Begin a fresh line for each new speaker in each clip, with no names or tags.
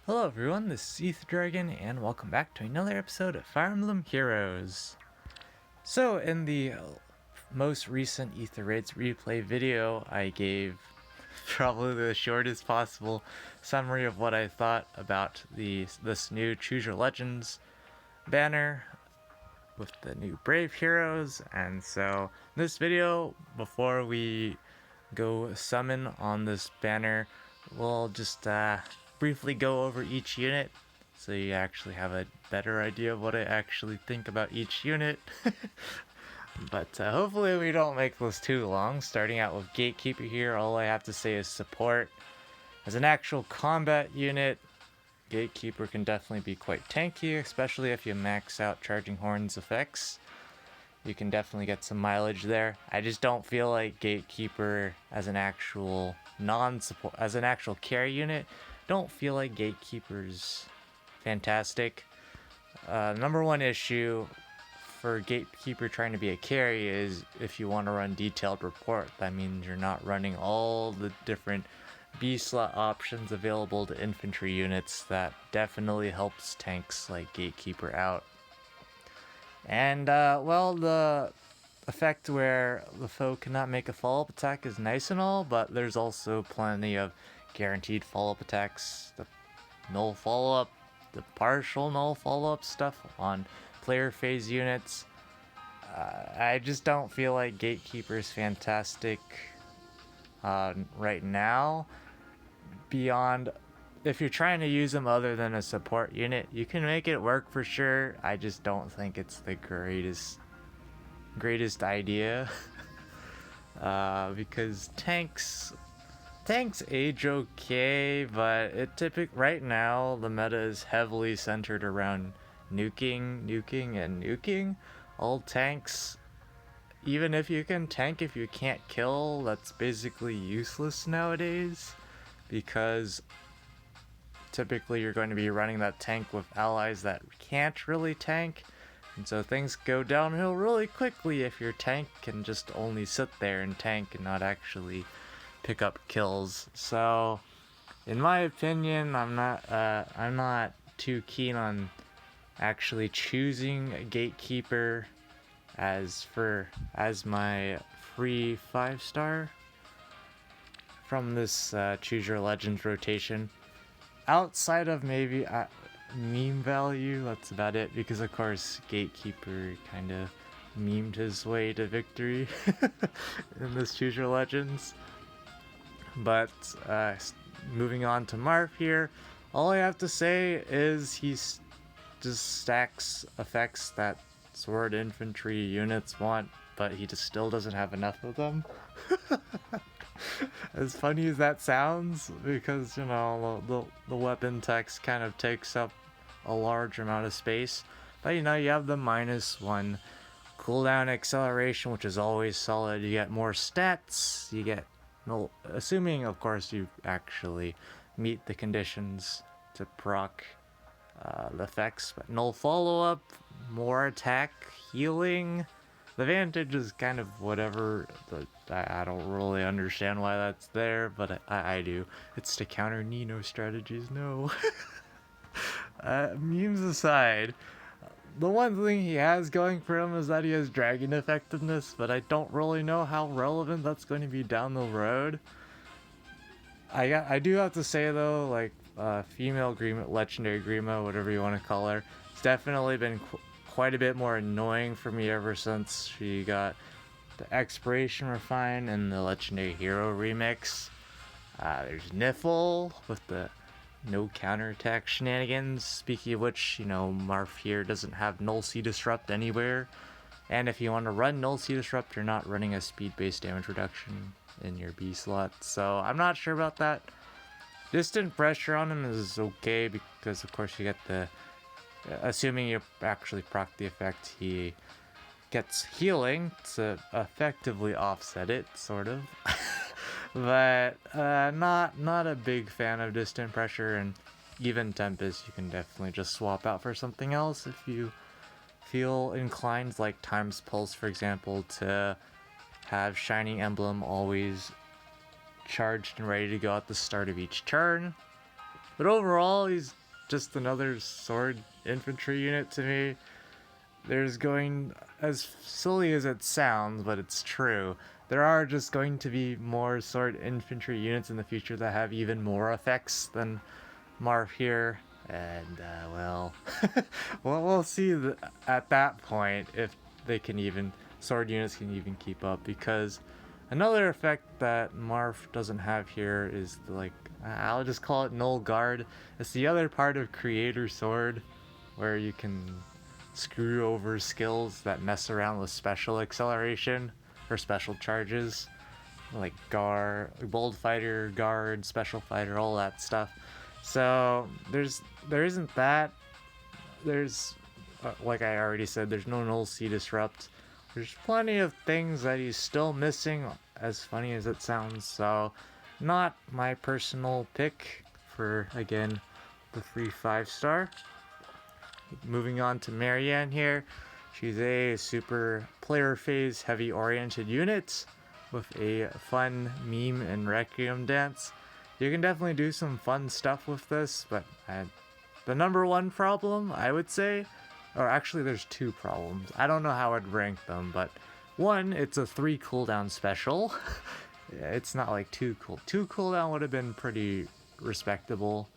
Hello everyone, this is Ether Dragon, and welcome back to another episode of Fire Emblem Heroes. So, in the most recent Ether Raids replay video, I gave probably the shortest possible summary of what I thought about this new Choose Your Legends banner with the new Brave Heroes. And so, in this video, before we go summon on this banner, we'll just briefly go over each unit so you actually have a better idea of what I actually think about each unit. But hopefully we don't make this too long. Starting out with Gatekeeper here, all I have to say is support. As an actual combat unit, Gatekeeper can definitely be quite tanky, especially if you max out Charging Horn's effects. You can definitely get some mileage there. I just don't feel like Gatekeeper as an actual carry unit, don't feel like Gatekeeper's fantastic. Number one issue for Gatekeeper trying to be a carry is if you want to run detailed report, that means you're not running all the different B slot options available to infantry units. That definitely helps tanks like Gatekeeper out. And, well, the effect where the foe cannot make a follow-up attack is nice and all, but there's also plenty of guaranteed follow-up attacks, the null follow-up, the partial null follow-up stuff on player phase units. I just don't feel like Gatekeeper is fantastic right now. Beyond, if you're trying to use them other than a support unit, you can make it work for sure. I just don't think it's the greatest idea. Because tanks age okay, but right now the meta is heavily centered around nuking. All tanks, even if you can tank, if you can't kill, that's basically useless nowadays, because typically you're going to be running that tank with allies that can't really tank, and so things go downhill really quickly if your tank can just only sit there and tank and not actually pick up kills. So in my opinion, I'm not too keen on actually choosing a Gatekeeper as my free 5-star from this Choose Your Legends rotation. Outside of maybe meme value, that's about it, because of course Gatekeeper kind of memed his way to victory in this Choose Your Legends. But moving on to Marv here, all I have to say is he just stacks effects that sword infantry units want, but he just still doesn't have enough of them. As funny as that sounds, because, you know, the weapon text kind of takes up a large amount of space. But, you know, you have the -1 cooldown acceleration, which is always solid. You get more stats, you get, no, assuming, of course, you actually meet the conditions to proc the effects, but null follow-up, more attack, healing. The advantage is kind of whatever. I don't really understand why that's there, but I do. It's to counter Nino strategies, no. Memes aside, the one thing he has going for him is that he has dragon effectiveness, but I don't really know how relevant that's going to be down the road. I do have to say though, like, female Grima, legendary Grima, whatever you want to call her, it's definitely been quite a bit more annoying for me ever since she got the Expiration Refine and the Legendary Hero remix. There's Niffle with the no counterattack shenanigans. Speaking of which, you know, Marv here doesn't have Null Sea Disrupt anywhere. And if you want to run Null Sea Disrupt, you're not running a speed-based damage reduction in your B slot. So I'm not sure about that. Distant Pressure on him is okay because, of course, you get the... assuming you actually proc the effect, he gets healing to effectively offset it, sort of. But not a big fan of Distant Pressure, and even Tempest you can definitely just swap out for something else if you feel inclined, like Time's Pulse, for example, to have Shining Emblem always charged and ready to go at the start of each turn. But overall, he's just another sword infantry unit to me. There's going, as silly as it sounds, but it's true, there are just going to be more sword infantry units in the future that have even more effects than Marv here. And, well, we'll see at that point if they can even, sword units can even keep up, because another effect that Marv doesn't have here is I'll just call it Null Guard. It's the other part of Creator Sword, where you can screw over skills that mess around with special acceleration or special charges, like guard, bold fighter, guard, special fighter, all that stuff. So there isn't that. There's like I already said, there's no null C disrupt. There's plenty of things that he's still missing, as funny as it sounds. So not my personal pick for, again, the free 5-star. Moving on to Marianne here. She's a super player phase heavy oriented unit with a fun meme and Requiem dance. You can definitely do some fun stuff with this, but the number one problem, I would say, or actually there's two problems. I don't know how I'd rank them, but one, it's a 3 cooldown special. It's not like 2 cool. 2 cooldown would have been pretty respectable.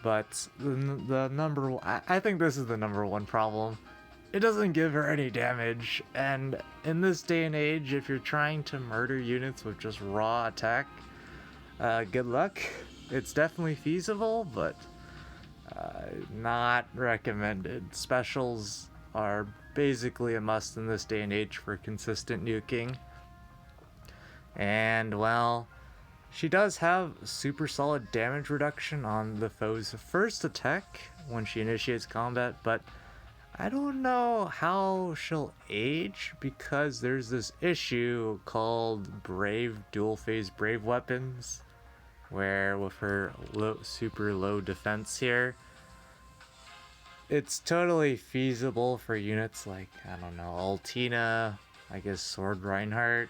But the number, I think this is the number one problem. It doesn't give her any damage, and in this day and age, if you're trying to murder units with just raw attack, good luck. It's definitely feasible, but not recommended. Specials are basically a must in this day and age for consistent nuking. And, well, she does have super solid damage reduction on the foe's first attack when she initiates combat, but I don't know how she'll age, because there's this issue called Brave dual phase Brave weapons, where with her super low defense here, it's totally feasible for units like, I don't know, Altina, I guess Sword Reinhardt,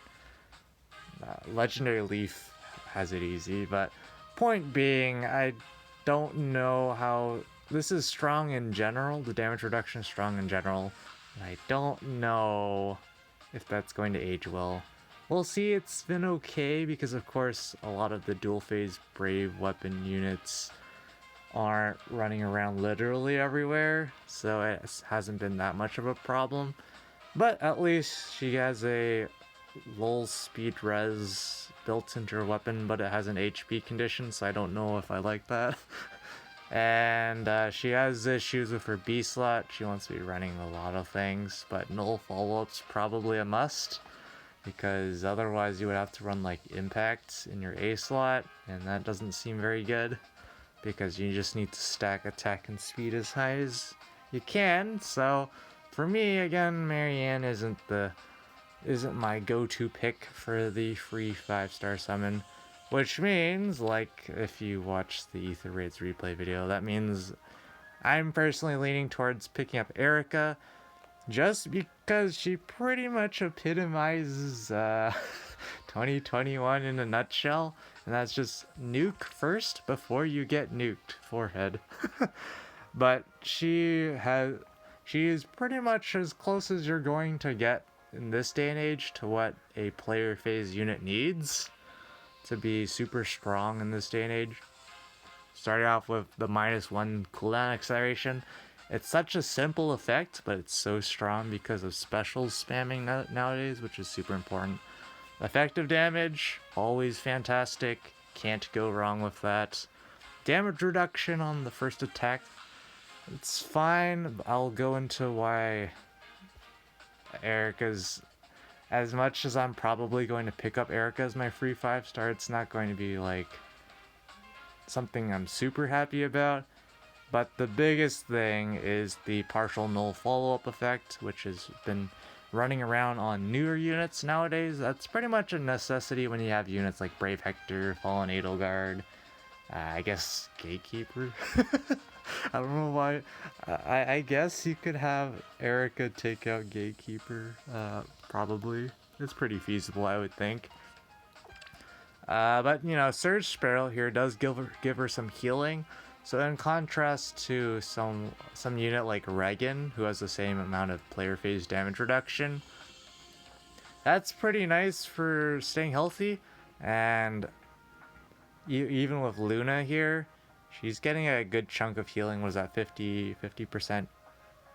Legendary Leaf has it easy, but point being, I don't know how this is strong in general. The damage reduction is strong in general, and I don't know if that's going to age well. We'll see. It's been okay, because of course a lot of the dual phase Brave weapon units aren't running around literally everywhere, so it hasn't been that much of a problem. But at least she has a lull speed res built into her weapon, but it has an HP condition, so I don't know if I like that. And she has issues with her B slot. She wants to be running a lot of things, but null follow-up's probably a must, because otherwise you would have to run like impact in your A slot, and that doesn't seem very good, because you just need to stack attack and speed as high as you can. So for me, again, Marianne isn't my go-to pick for the free 5-star summon, which means, like, if you watch the Ether Raids replay video, that means I'm personally leaning towards picking up Erica, just because she pretty much epitomizes 2021 in a nutshell, and that's just nuke first before you get nuked, forehead. But she is pretty much as close as you're going to get in this day and age to what a player phase unit needs to be super strong in this day and age. Starting off with the -1 cooldown acceleration. It's such a simple effect, but it's so strong because of specials spamming nowadays, which is super important. Effective damage, always fantastic. Can't go wrong with that. Damage reduction on the first attack, it's fine. I'll go into why Erica's, as much as I'm probably going to pick up Erica as my free 5-star, it's not going to be like something I'm super happy about. But the biggest thing is the partial null follow-up effect, which has been running around on newer units nowadays. That's pretty much a necessity when you have units like Brave Hector, Fallen Edelgard, I guess Gatekeeper. I don't know why. I guess you could have Erica take out Gatekeeper. Probably. It's pretty feasible, I would think. But, you know, Surge Sparrow here does give her some healing. So in contrast to some unit like Regan, who has the same amount of player phase damage reduction, that's pretty nice for staying healthy. And even with Luna here, she's getting a good chunk of healing. Was that 50%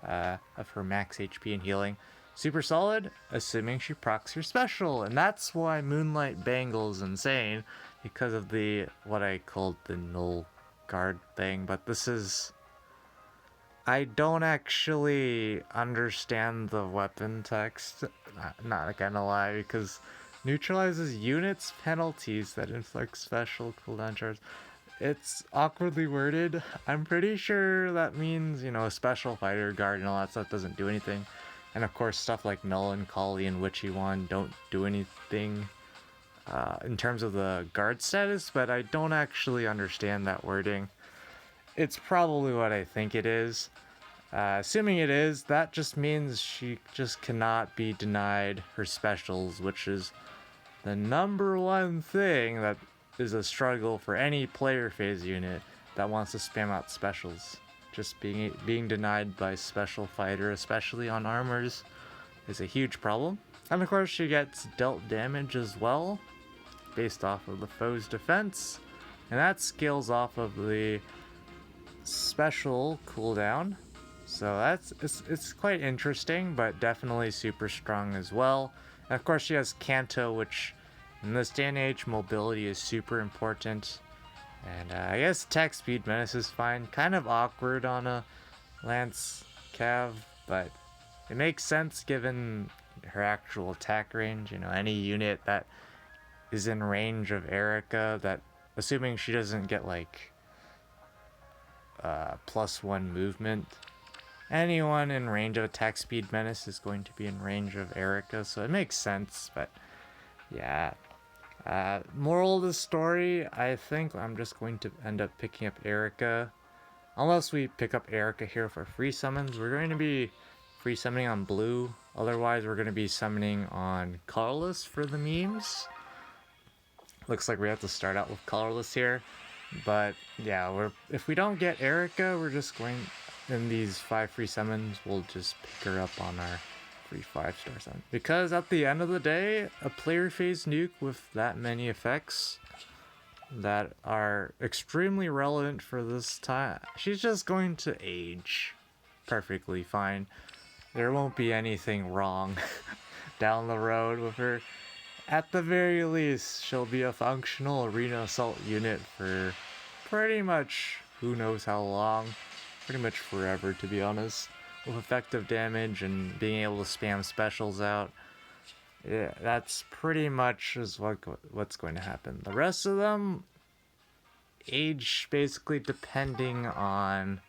of her max HP and healing? Super solid, assuming she procs her special, and that's why Moonlight Bangle's insane, because of the what I called the null guard thing. But this is, I don't actually understand the weapon text, not gonna lie, because neutralizes units penalties that inflict special cooldown charges. It's awkwardly worded. I'm pretty sure that means, you know, a special fighter guard and all that stuff doesn't do anything. And of course, stuff like Melancholy and Witchy Wand don't do anything in terms of the guard status, but I don't actually understand that wording. It's probably what I think it is. Assuming it is, that just means she just cannot be denied her specials, which is the #1 thing that is a struggle for any player phase unit that wants to spam out specials. Just being denied by special fighter, especially on armors, is a huge problem. And of course she gets dealt damage as well, based off of the foe's defense, and that scales off of the special cooldown. So it's quite interesting, but definitely super strong as well. And of course she has Kanto, which in this day and age, mobility is super important. And I guess attack speed menace is fine. Kind of awkward on a Lance Cav, but it makes sense given her actual attack range. You know, any unit that is in range of Erica, that, assuming she doesn't get like +1 movement, anyone in range of attack speed menace is going to be in range of Erica, so it makes sense. But yeah. Moral of the story, I think I'm just going to end up picking up Erica. Unless we pick up Erica here for free summons, we're going to be free summoning on blue. Otherwise, we're going to be summoning on colorless for the memes. Looks like we have to start out with colorless here. But yeah, if we don't get Erica, we're just going, in these 5 free summons, we'll just pick her up on our free 5-star summon. Because at the end of the day, a player phase nuke with that many effects that are extremely relevant for this time, she's just going to age perfectly fine. There won't be anything wrong down the road with her. At the very least, she'll be a functional arena assault unit for pretty much who knows how long. Pretty much forever, to be honest. With effective damage and being able to spam specials out. Yeah, that's pretty much is what's going to happen. The rest of them age basically depending on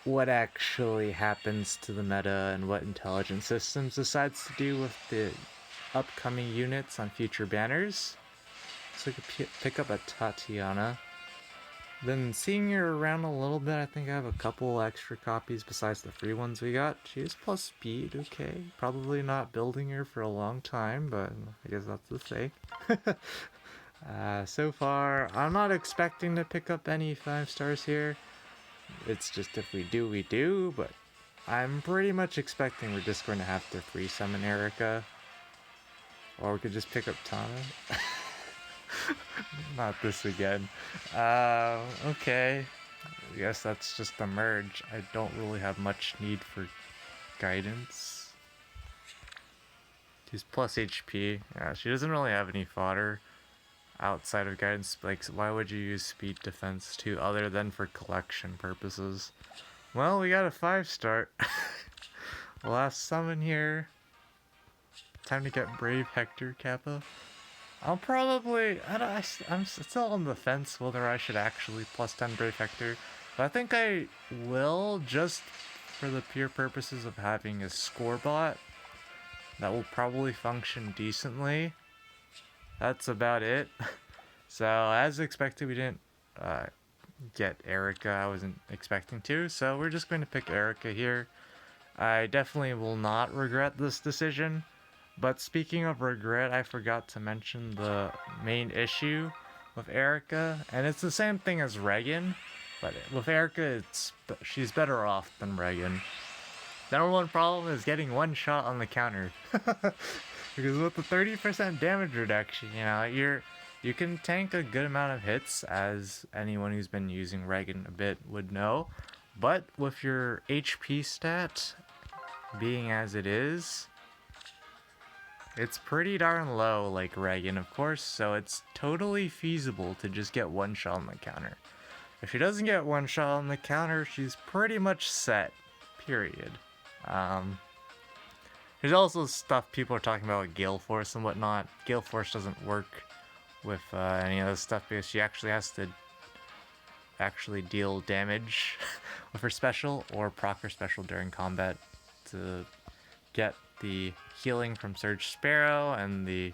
what actually happens to the meta and what Intelligent Systems decides to do with the upcoming units on future banners. So I could pick up a Tatiana. Then seeing her around a little bit, I think I have a couple extra copies besides the free ones we got. She is plus speed, okay. Probably not building her for a long time, but I guess that's the thing. So far, I'm not expecting to pick up any 5-stars here. It's just if we do, we do, but I'm pretty much expecting we're just going to have to free summon Erica. Or we could just pick up Tana. Not this again. Okay. I guess that's just the merge. I don't really have much need for guidance. She's plus HP. Yeah, she doesn't really have any fodder outside of guidance. Like, why would you use speed defense too, other than for collection purposes? Well, we got a 5-star. Last summon here. Time to get Brave Hector, Kappa. I'll probably, I'm still on the fence whether I should actually plus 10 Brave Hector, but I think I will, just for the pure purposes of having a score bot that will probably function decently. That's about it. So as expected, we didn't get Erica. I wasn't expecting to, so we're just going to pick Erica here. I definitely will not regret this decision. But speaking of regret, I forgot to mention the main issue with Erica, and it's the same thing as Regan, but with Erica, she's better off than Regan. The number one problem is getting one shot on the counter. Because with the 30% damage reduction, you can tank a good amount of hits, as anyone who's been using Regan a bit would know. But with your HP stat being as it is, it's pretty darn low like Regan, of course, so it's totally feasible to just get one shot on the counter. If she doesn't get one shot on the counter, she's pretty much set, period. There's also stuff people are talking about with Gale Force and whatnot. Gale Force doesn't work with any of this stuff because she actually has to deal damage with her special or proc her special during combat to get the healing from Surge Sparrow and the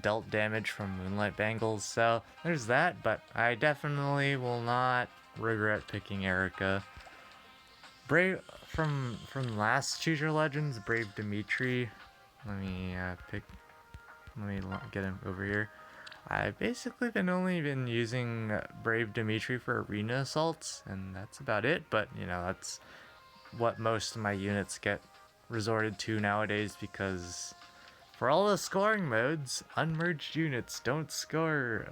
dealt damage from Moonlight Bangles. So there's that, but I definitely will not regret picking Erica. Brave from last Choose Your Legends, Brave Dimitri. Let me get him over here. I've basically only been using Brave Dimitri for arena assaults, and that's about it. But that's what most of my units get resorted to nowadays, because for all the scoring modes, unmerged units don't score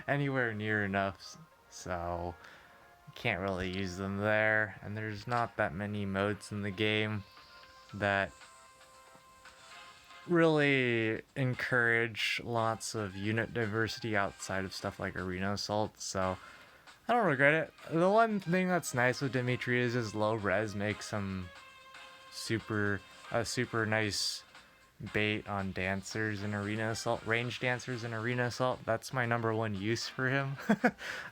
anywhere near enough, so can't really use them there. And there's not that many modes in the game that really encourage lots of unit diversity outside of stuff like arena assault, so I don't regret it. The one thing that's nice with Dimitri is his low res makes him super nice bait on dancers in arena assault, range dancers in arena assault. That's my number one use for him.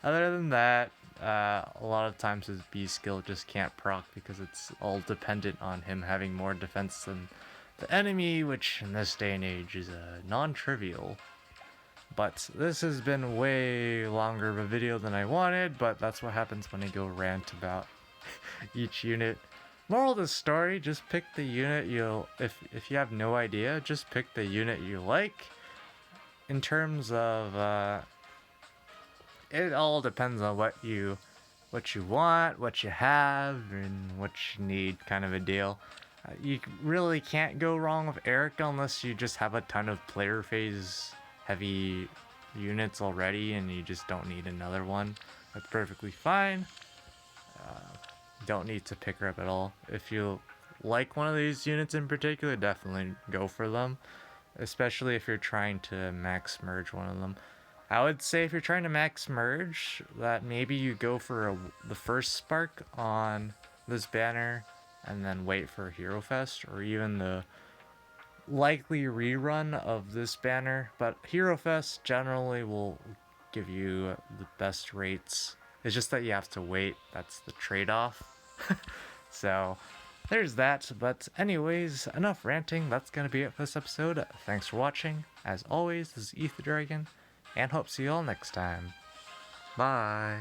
Other than that, a lot of times his B skill just can't proc because it's all dependent on him having more defense than the enemy, which in this day and age is non-trivial. But this has been way longer of a video than I wanted, but that's what happens when I go rant about each unit. Moral of the story, just pick the unit if you have no idea, just pick the unit you like. In terms of, it all depends on what you want, what you have, and what you need, kind of a deal. You really can't go wrong with Erica unless you just have a ton of player phase heavy units already and you just don't need another one. That's perfectly fine. Don't need to pick her up at all. If you like one of these units in particular, definitely go for them, especially if you're trying to max merge one of them. I would say if you're trying to max merge, that maybe you go for the first spark on this banner and then wait for Hero Fest, or even the likely rerun of this banner. But Hero Fest generally will give you the best rates. It's just that you have to wait. That's the trade-off. So there's that. But anyways, enough ranting. That's gonna be it for this episode. Thanks for watching. As always, this is Ether Dragon, and hope to see you all next time. Bye.